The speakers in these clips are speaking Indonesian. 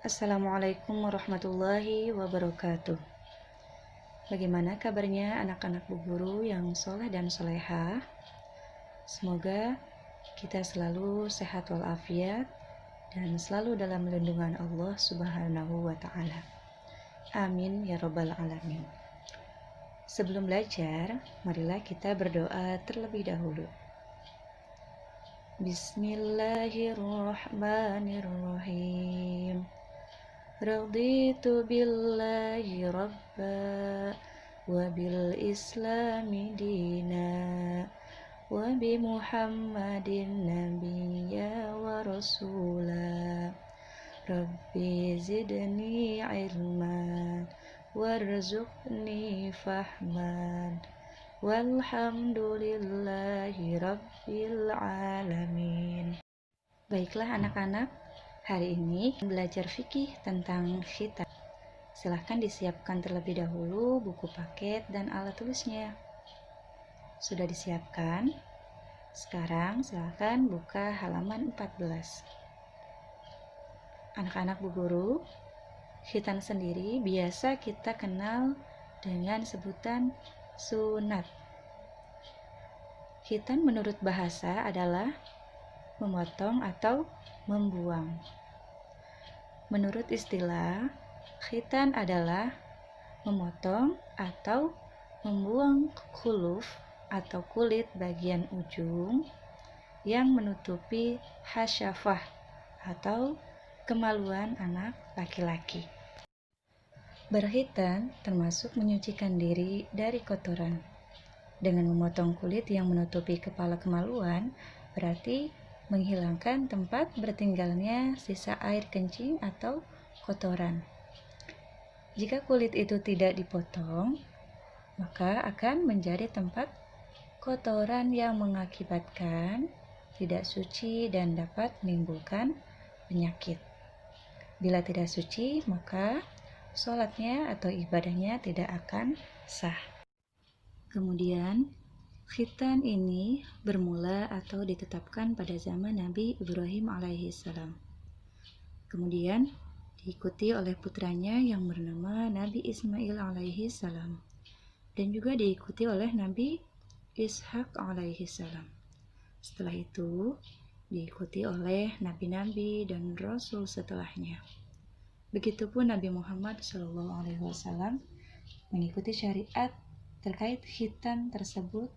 Assalamualaikum warahmatullahi wabarakatuh. Bagaimana kabarnya anak-anak Bu Guru yang soleh dan soleha? Semoga kita selalu sehat walafiat dan selalu dalam lindungan Allah Subhanahu wa Ta'ala. Amin ya Rabbal 'Alamin. Sebelum belajar, marilah kita berdoa terlebih dahulu. Bismillahirrahmanirrahim. Raditu billahi rabba wa bil islami dina wa bi muhammadin nabiyya wa rasula. Rabbi zidni ilman warzuqni fahman walhamdulillahi rabbil alamin. Baiklah anak-anak, hari ini belajar fikih tentang khitan. Silahkan disiapkan terlebih dahulu buku paket dan alat tulisnya. Sudah disiapkan? Sekarang silahkan buka halaman 14. Anak-anak Bu Guru, khitan sendiri biasa kita kenal dengan sebutan sunat. Khitan menurut bahasa adalah memotong atau membuang. Menurut istilah, khitan adalah memotong atau membuang khuluf atau kulit bagian ujung yang menutupi hasyafah atau kemaluan anak laki-laki. Berkhitan termasuk menyucikan diri dari kotoran. Dengan memotong kulit yang menutupi kepala kemaluan, berarti menghilangkan tempat bertinggalnya sisa air kencing atau kotoran. Jika kulit itu tidak dipotong, maka akan menjadi tempat kotoran yang mengakibatkan tidak suci dan dapat menimbulkan penyakit. Bila tidak suci, maka sholatnya atau ibadahnya tidak akan sah. Kemudian, khitan ini bermula atau ditetapkan pada zaman Nabi Ibrahim alaihissalam. Kemudian diikuti oleh putranya yang bernama Nabi Ismail alaihissalam dan juga diikuti oleh Nabi Ishak alaihissalam. Setelah itu diikuti oleh nabi-nabi dan rasul setelahnya. Begitupun Nabi Muhammad SAW mengikuti syariat terkait khitan tersebut,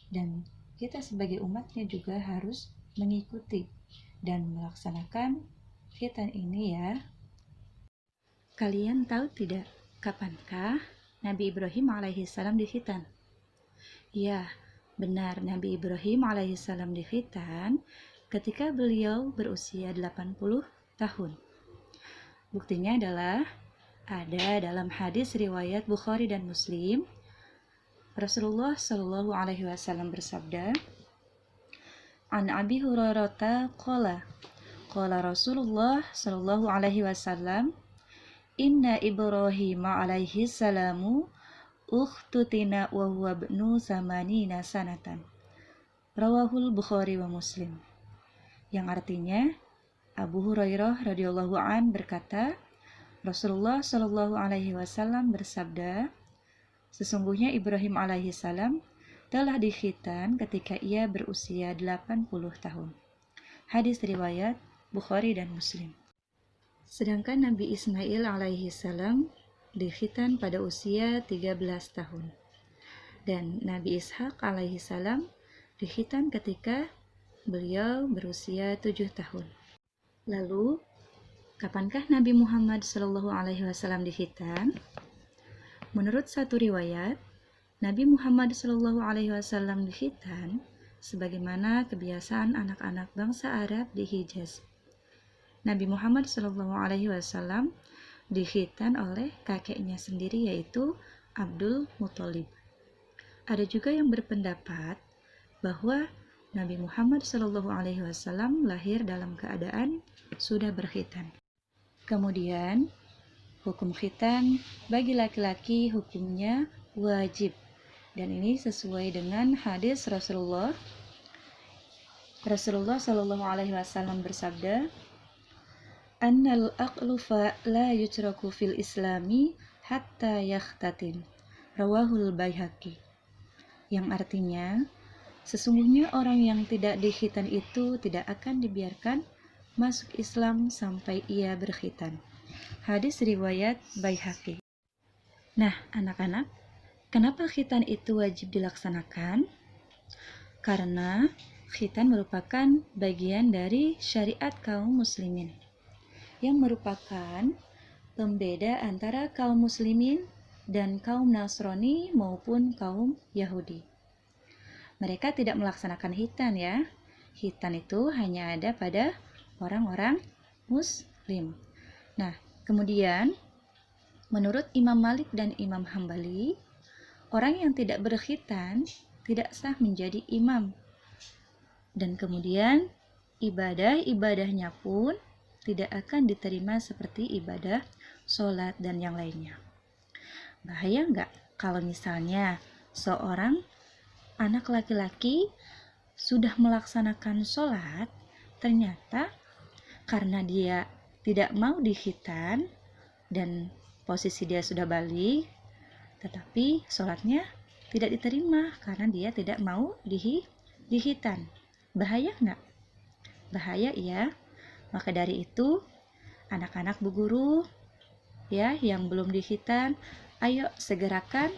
dan kita sebagai umatnya juga harus mengikuti dan melaksanakan khitan ini ya. Kalian tahu tidak kapankah Nabi Ibrahim alaihissalam dikhitan? Ya, benar, Nabi Ibrahim alaihissalam dikhitan ketika beliau berusia 80 tahun. Buktinya adalah ada dalam hadis riwayat Bukhari dan Muslim. Rasulullah Shallallahu Alaihi Wasallam bersabda, "An Abi Hurairah qala Rasulullah Shallallahu Alaihi Wasallam, Inna Ibrahim alaihi salamu ukhtutina wa huwa ibnu samanina sanatan." Rawahul Bukhari wa Muslim. Yang artinya, Abu Hurairah radhiyallahu an berkata, Rasulullah Shallallahu Alaihi Wasallam bersabda, sesungguhnya Ibrahim alaihissalam telah dikhitan ketika ia berusia 80 tahun. Hadis riwayat Bukhari dan Muslim. Sedangkan Nabi Ismail alaihissalam dikhitan pada usia 13 tahun. Dan Nabi Ishak alaihissalam dikhitan ketika beliau berusia 7 tahun. Lalu, kapankah Nabi Muhammad SAW dikhitan? Menurut satu riwayat, Nabi Muhammad SAW dikhitan sebagaimana kebiasaan anak-anak bangsa Arab di Hijaz. Nabi Muhammad SAW dikhitan oleh kakeknya sendiri, yaitu Abdul Muthalib. Ada juga yang berpendapat bahwa Nabi Muhammad SAW lahir dalam keadaan sudah berkhitan. Kemudian, hukum khitan bagi laki-laki hukumnya wajib. Dan ini sesuai dengan hadis Rasulullah. Rasulullah SAW bersabda, annal aqlufa la yutraku fil islami hatta yakhtatin. Rawahul Baihaqi. Yang artinya, sesungguhnya orang yang tidak dikhitan itu tidak akan dibiarkan masuk Islam sampai ia berkhitan. Hadis riwayat Baihaqi. Nah, anak-anak, kenapa khitan itu wajib dilaksanakan? Karena khitan merupakan bagian dari syariat kaum muslimin, yang merupakan pembeda antara kaum muslimin dan kaum Nasrani maupun kaum Yahudi. Mereka tidak melaksanakan khitan ya. Khitan itu hanya ada pada orang-orang muslim. Nah, kemudian menurut Imam Malik dan Imam Hambali, orang yang tidak berkhitan tidak sah menjadi imam. Dan kemudian ibadah-ibadahnya pun tidak akan diterima seperti ibadah sholat dan yang lainnya. Bahaya nggak kalau misalnya seorang anak laki-laki sudah melaksanakan sholat, ternyata karena dia tidak mau dikhitan dan posisi dia sudah balik, tetapi sholatnya tidak diterima karena dia tidak mau dikhitan. Bahaya nggak? Bahaya ya. Maka dari itu, anak-anak Bu Guru ya yang belum dikhitan, ayo segerakan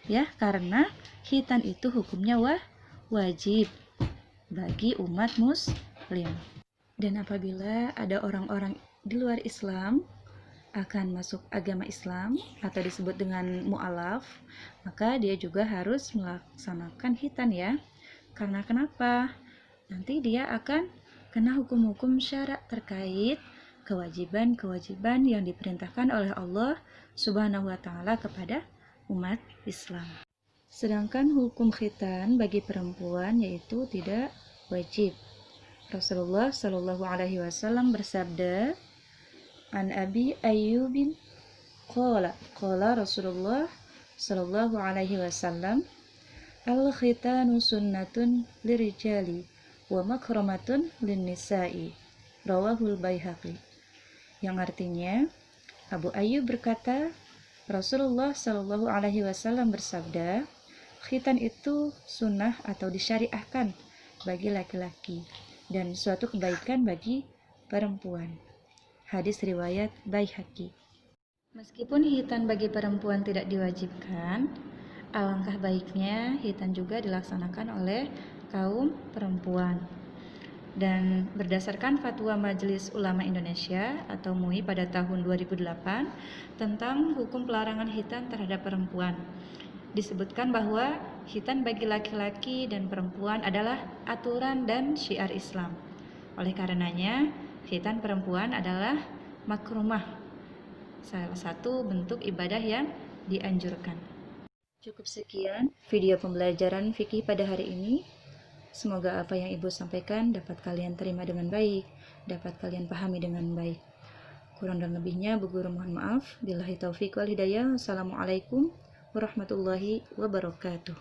ya, karena khitan itu hukumnya wajib bagi umat muslim. Dan apabila ada orang-orang di luar Islam akan masuk agama Islam atau disebut dengan mu'alaf, maka dia juga harus melaksanakan khitan ya. Karena kenapa? Nanti dia akan kena hukum-hukum syarak terkait kewajiban-kewajiban yang diperintahkan oleh Allah Subhanahu wa Ta'ala kepada umat Islam. Sedangkan hukum khitan bagi perempuan yaitu tidak wajib. Rasulullah Shallallahu Alaihi Wasallam bersabda, An Abi Ayyubin qala Rasulullah Shallallahu Alaihi Wasallam, al khitanu sunnatun lirijali wa makramatun linnisa'i. Rawahul Baihaqi. Yang artinya, Abu Ayyub berkata, Rasulullah Shallallahu Alaihi Wasallam bersabda, khitan itu sunnah atau disyariahkan bagi laki-laki dan suatu kebaikan bagi perempuan. Hadis riwayat Baihaqi. Meskipun khitan bagi perempuan tidak diwajibkan, alangkah baiknya khitan juga dilaksanakan oleh kaum perempuan. Dan berdasarkan fatwa Majelis Ulama Indonesia atau MUI pada tahun 2008 tentang hukum pelarangan khitan terhadap perempuan, disebutkan bahwa khitan bagi laki-laki dan perempuan adalah aturan dan syiar Islam. Oleh karenanya, khitan perempuan adalah makrumah, salah satu bentuk ibadah yang dianjurkan. Cukup sekian video pembelajaran fikih pada hari ini. Semoga apa yang Ibu sampaikan dapat kalian terima dengan baik, dapat kalian pahami dengan baik. Kurang dan lebihnya Bu Guru mohon maaf. Billahi taufiq wal hidayah. Assalamualaikum warahmatullahi wabarakatuh.